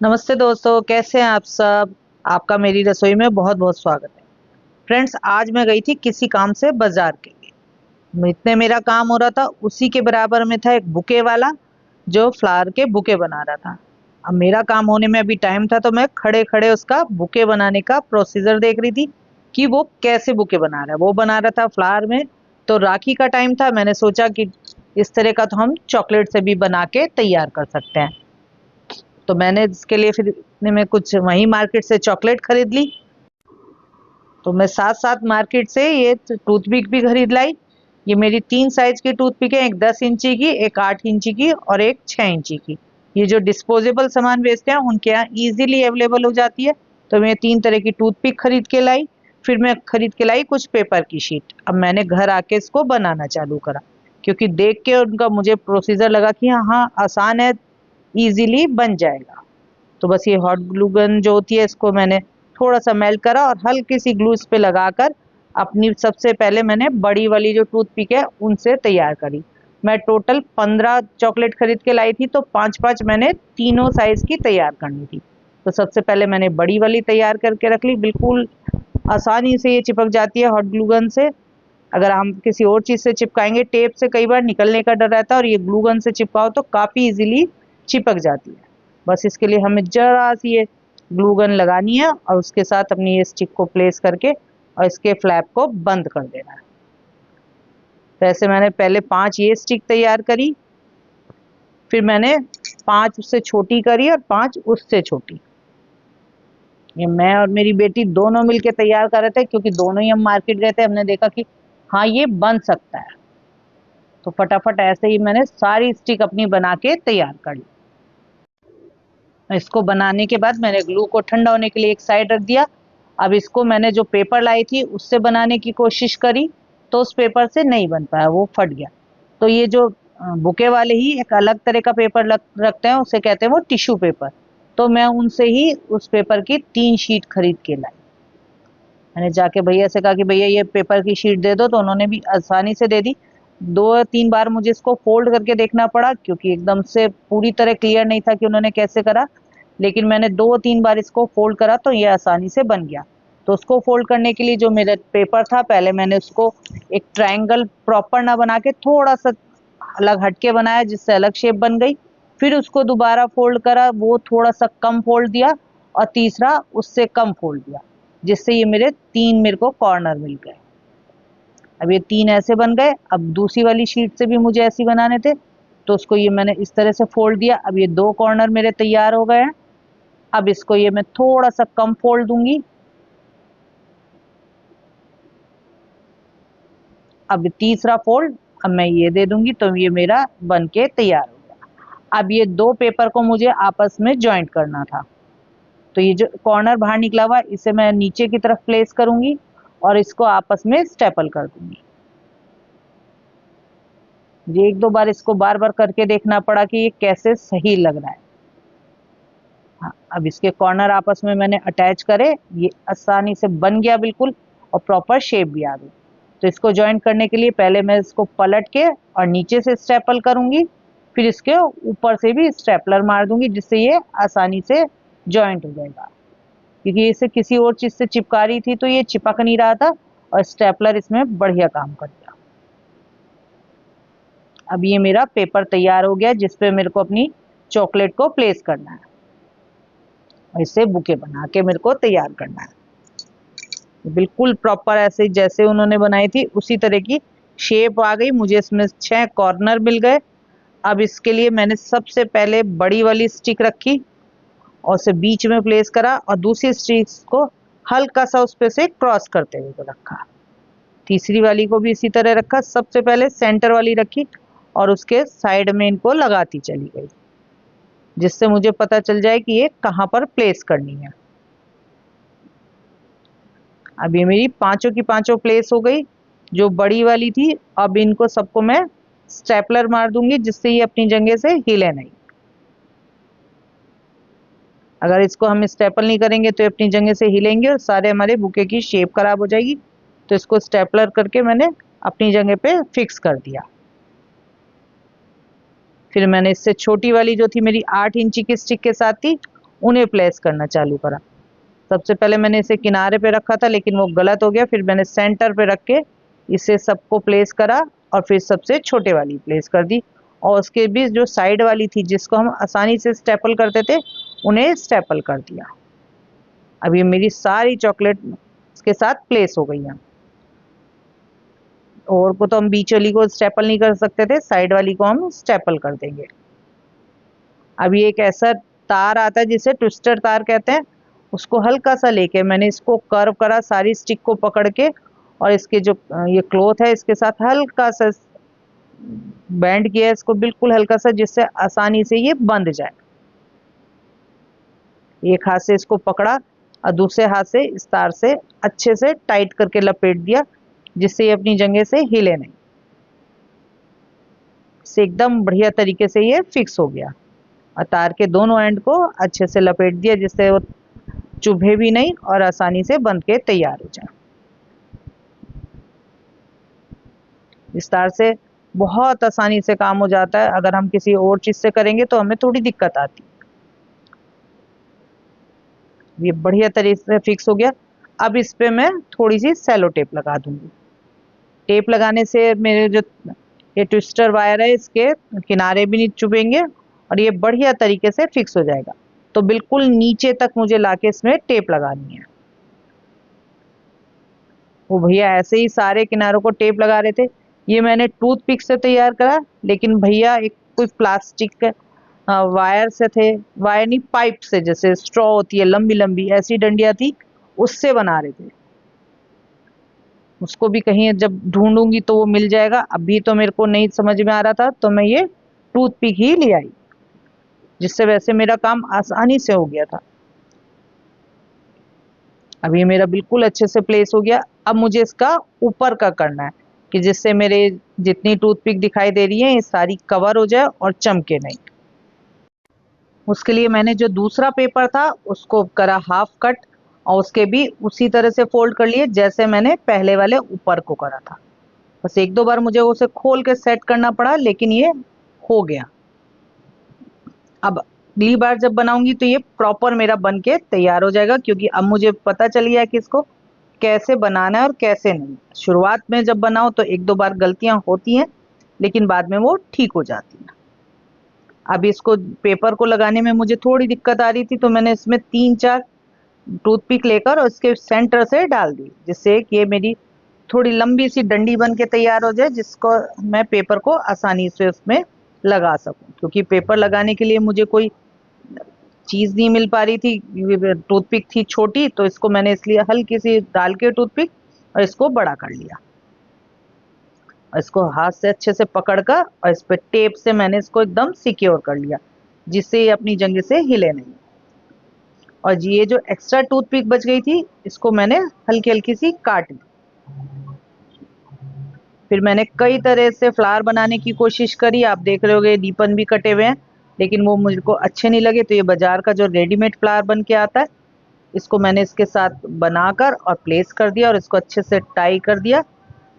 नमस्ते दोस्तों, कैसे हैं आप सब। आपका मेरी रसोई में बहुत बहुत स्वागत है। फ्रेंड्स, आज मैं गई थी किसी काम से बाजार के लिए। इतने मेरा काम हो रहा था, उसी के बराबर में था एक बुके वाला जो फ्लावर के बुके बना रहा था। अब मेरा काम होने में अभी टाइम था, तो मैं खड़े खड़े उसका बुके बनाने का प्रोसीजर देख रही थी कि वो कैसे बुके बना रहा है। वो बना रहा था फ्लावर में। तो राखी का टाइम था, मैंने सोचा कि इस तरह का तो हम चॉकलेट से भी बना के तैयार कर सकते हैं। तो मैंने इसके लिए फिर इतने में कुछ वहीं मार्केट से चॉकलेट खरीद ली। तो मैं साथ साथ मार्केट से ये टूथपिक भी खरीद लाई। ये मेरी 3 साइज की टूथपिक है, एक 10 इंची की, एक 8 इंची की और एक 6 इंची की। ये जो डिस्पोजेबल सामान बेचते हैं उनके यहाँ इजीली अवेलेबल हो जाती है। तो मैं 3 तरह की टूथपिक खरीद के लाई। फिर मैं खरीद के लाई कुछ पेपर की शीट। अब मैंने घर आके इसको बनाना चालू करा, क्योंकि देख के उनका मुझे प्रोसीजर लगा कि हाँ हाँ आसान है, इजीली बन जाएगा। तो बस ये हॉट ग्लू गन जो होती है, इसको मैंने थोड़ा सा मेल्ट करा और हल्की सी ग्लू इस पे लगाकर अपनी सबसे पहले मैंने बड़ी वाली जो टूथपिक है उनसे तैयार करी। मैं टोटल 15 चॉकलेट खरीद के लाई थी, तो 5-5 मैंने तीनों साइज की तैयार करनी थी। तो सबसे पहले मैंने बड़ी वाली तैयार करके रख ली। बिल्कुल आसानी से ये चिपक जाती है हॉट ग्लू गन से। अगर हम किसी और चीज से चिपकाएंगे, टेप से कई बार निकलने का डर रहता है, और ये ग्लू गन से चिपकाओ तो काफी इजीली चिपक जाती है। बस इसके लिए हमें जरा सी ये ग्लू गन लगानी है और उसके साथ अपनी ये स्टिक को प्लेस करके और इसके फ्लैप को बंद कर देना है। तो ऐसे मैंने पहले 5 ये स्टिक तैयार करी। फिर मैंने 5 उससे छोटी करी और 5 उससे छोटी। ये मैं और मेरी बेटी दोनों मिलके तैयार कर रहे थे, क्योंकि दोनों ही हम मार्केट गए थे। हमने देखा कि हाँ ये बन सकता है। तो फटाफट ऐसे ही मैंने सारी स्टिक अपनी बना के तैयार कर ली। इसको बनाने के बाद मैंने ग्लू को ठंडा होने के लिए एक साइड रख दिया। अब इसको मैंने जो पेपर लाई थी उससे बनाने की कोशिश करी, तो उस पेपर से नहीं बन पाया, वो फट गया। तो ये जो बुके वाले ही एक अलग तरह का पेपर रखते हैं, उसे कहते हैं वो टिश्यू पेपर। तो मैं उनसे ही उस पेपर की 3 शीट खरीद के लाई। मैंने जाके भैया से कहा कि भैया ये पेपर की शीट दे दो, तो उन्होंने भी आसानी से दे दी। 2-3 बार मुझे इसको फोल्ड करके देखना पड़ा, क्योंकि एकदम से पूरी तरह क्लियर नहीं था कि उन्होंने कैसे करा। लेकिन मैंने 2-3 बार इसको फोल्ड करा तो ये आसानी से बन गया। तो उसको फोल्ड करने के लिए जो मेरा पेपर था, पहले मैंने उसको एक ट्रायंगल प्रॉपर ना बना के थोड़ा सा अलग हटके बनाया, जिससे अलग शेप बन गई। फिर उसको दोबारा फोल्ड करा, वो थोड़ा सा कम फोल्ड दिया, और तीसरा उससे कम फोल्ड दिया, जिससे ये मेरे को कॉर्नर मिल गए। अब ये 3 ऐसे बन गए। अब दूसरी वाली शीट से भी मुझे ऐसे बनाने थे, तो उसको ये मैंने इस तरह से फोल्ड दिया। अब ये 2 कॉर्नर मेरे तैयार हो गए हैं। अब इसको ये मैं थोड़ा सा कम फोल्ड दूंगी। अब तीसरा फोल्ड अब मैं ये दे दूंगी, तो ये मेरा बन के तैयार हो गया। अब ये 2 पेपर को मुझे आपस में ज्वाइंट करना था। तो ये जो कॉर्नर बाहर निकला हुआ, इसे मैं नीचे की तरफ प्लेस करूंगी और इसको आपस में स्टेपल कर दूंगी। ये 1-2 बार इसको बार बार करके देखना पड़ा कि ये कैसे सही लग रहा है। हाँ, अब इसके कॉर्नर आपस में मैंने अटैच करे, ये आसानी से बन गया बिल्कुल, और प्रॉपर शेप भी आ गई। तो इसको ज्वाइंट करने के लिए पहले मैं इसको पलट के और नीचे से स्टेपल करूंगी, फिर इसके ऊपर से भी स्टेपलर मार दूंगी, जिससे ये आसानी से ज्वाइंट हो जाएगा। क्योंकि इसे किसी और चीज से चिपका रही थी तो ये चिपक नहीं रहा था, और स्टेपलर इसमें बढ़िया काम कर दिया। अब ये मेरा पेपर तैयार हो गया, जिसपे मेरे को अपनी चॉकलेट को प्लेस करना है और इसे बुके बना के मेरे को तैयार करना है। बिल्कुल प्रॉपर ऐसे जैसे उन्होंने बनाई थी उसी तरह की शेप आ गई। मुझे इसमें 6 कॉर्नर मिल गए। अब इसके लिए मैंने सबसे पहले बड़ी वाली स्टिक रखी और उसे बीच में प्लेस करा, और दूसरी स्टिक को हल्का सा उस पे से क्रॉस करते हुए रखा। तीसरी वाली को भी इसी तरह रखा। सबसे पहले सेंटर वाली रखी और उसके साइड में इनको लगाती चली गई, जिससे मुझे पता चल जाए कि ये कहाँ पर प्लेस करनी है। अब ये मेरी पांचों की पांचों प्लेस हो गई, जो बड़ी वाली थी। अब इनको सबको मैं स्टेपलर मार दूंगी, जिससे ये अपनी जगह से हिले नहीं। अगर इसको हम स्टेपल नहीं करेंगे तो ये अपनी जगह से हिलेंगे और सारे हमारे बुके की शेप खराब हो जाएगी। तो इसको स्टेपलर करके मैंने अपनी जगह पे फिक्स कर दिया। फिर मैंने इससे छोटी वाली जो थी मेरी 8 इंची की स्टिक के साथ थी, उन्हें प्लेस करना चालू करा। सबसे पहले मैंने इसे किनारे पे रखा था लेकिन वो गलत हो गया, फिर मैंने सेंटर पे रख के इसे सबको प्लेस करा और फिर सबसे छोटे वाली प्लेस कर दी, और उसके बीच जो साइड वाली थी जिसको हम आसानी से स्टेपल करते थे उन्हें स्टेपल कर दिया। अब ये मेरी सारी चॉकलेट इसके साथ प्लेस हो गई हैं। और को तो हम बीच वाली को स्टेपल नहीं कर सकते थे, साइड वाली को हम स्टेपल कर देंगे। अभी एक ऐसा तार आता है जिसे ट्विस्टर तार कहते हैं, उसको हल्का सा लेके मैंने इसको कर्व करा सारी स्टिक को पकड़ के, और इसके जो ये क्लॉथ है इसके साथ हल्का सा बैंड किया है इसको बिल्कुल हल्का सा, जिससे आसानी से ये बंध जाए। एक हाथ से इसको पकड़ा और दूसरे हाथ से इस तार से अच्छे से टाइट करके लपेट दिया, जिससे ये अपनी जगह से हिले नहीं। इससे एकदम बढ़िया तरीके से ये फिक्स हो गया, और तार के दोनों एंड को अच्छे से लपेट दिया जिससे वो चुभे भी नहीं और आसानी से बंध के तैयार हो जाए। इस तार से बहुत आसानी से काम हो जाता है, अगर हम किसी और चीज से करेंगे तो हमें थोड़ी दिक्कत आती है। ये बढ़िया तरीके से फिक्स हो गया। अब इस पे मैं थोड़ी सी सेलो टेप लगा दूंगी। टेप लगाने से मेरे जो ये ट्विस्टर वायर है इसके किनारे भी नहीं चुभेंगे और ये बढ़िया तरीके से फिक्स हो जाएगा। तो बिल्कुल नीचे तक मुझे लाके इसमें टेप लगानी है। वो भैया ऐसे ही सारे किनारों को टेप लगा रहे थे। ये मैंने टूथपिक से तैयार करा, लेकिन भैया एक कोई प्लास्टिक वायर से थे, वायर नहीं पाइप से, जैसे स्ट्रॉ होती है लंबी लंबी ऐसी डंडियां थी, उससे बना रहे थे। उसको भी कहीं जब ढूंढूंगी तो वो मिल जाएगा, अभी तो मेरे को नहीं समझ में आ रहा था तो मैं ये टूथपिक ही ले आई, जिससे वैसे मेरा काम आसानी से हो गया था। अब ये मेरा बिल्कुल अच्छे से प्लेस हो गया। अब मुझे इसका ऊपर का करना है कि जिससे मेरे जितनी टूथपिक दिखाई दे रही है ये सारी कवर हो जाए और चमके नहीं। उसके लिए मैंने जो दूसरा पेपर था उसको करा हाफ कट, और उसके भी उसी तरह से फोल्ड कर लिए जैसे मैंने पहले वाले ऊपर को करा था। बस एक दो बार मुझे उसे खोल के सेट करना पड़ा, लेकिन ये हो गया। अब अगली बार जब बनाऊंगी तो ये प्रॉपर मेरा बन के तैयार हो जाएगा, क्योंकि अब मुझे पता चल गया कि इसको कैसे बनाना है और कैसे नहीं। शुरुआत में जब बनाओ तो एक दो बार गलतियां होती हैं, लेकिन बाद में वो ठीक हो जाती हैं। अब इसको पेपर को लगाने में मुझे थोड़ी दिक्कत आ रही थी, तो मैंने इसमें 3-4 टूथपिक लेकर और इसके सेंटर से डाल दी, जिससे कि ये मेरी थोड़ी लंबी सी डंडी बन के तैयार हो जाए, जिसको मैं पेपर को आसानी से उसमें लगा सकूं। क्योंकि पेपर लगाने के लिए मुझे कोई चीज नहीं मिल पा रही थी, टूथपिक थी छोटी, तो इसको मैंने इसलिए हल्की सी डाल के टूथपिक और इसको बड़ा कर लिया। और इसको हाथ से अच्छे से पकड़कर और इस पे टेप से मैंने इसको एकदम सिक्योर कर लिया, जिससे ये अपनी जगह से हिले नहीं। और जी ये जो एक्स्ट्रा टूथपिक बच गई थी इसको मैंने हल्की हल्की सी काट ली। फिर मैंने कई तरह से फ्लावर बनाने की कोशिश करी, आप देख रहे होगे दीपन भी कटे हुए हैं, लेकिन वो मुझको अच्छे नहीं लगे। तो ये बाजार का जो रेडीमेड फ्लावर बन के आता है, इसको मैंने इसके साथ बनाकर और प्लेस कर दिया और इसको अच्छे से टाई कर दिया।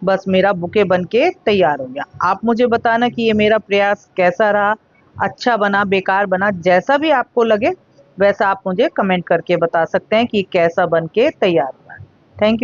बस मेरा बुके बन के तैयार हो गया। आप मुझे बताना कि ये मेरा प्रयास कैसा रहा, अच्छा बना, बेकार बना, जैसा भी आपको लगे वैसा आप मुझे कमेंट करके बता सकते हैं कि कैसा बन के तैयार हुआ। Thank you.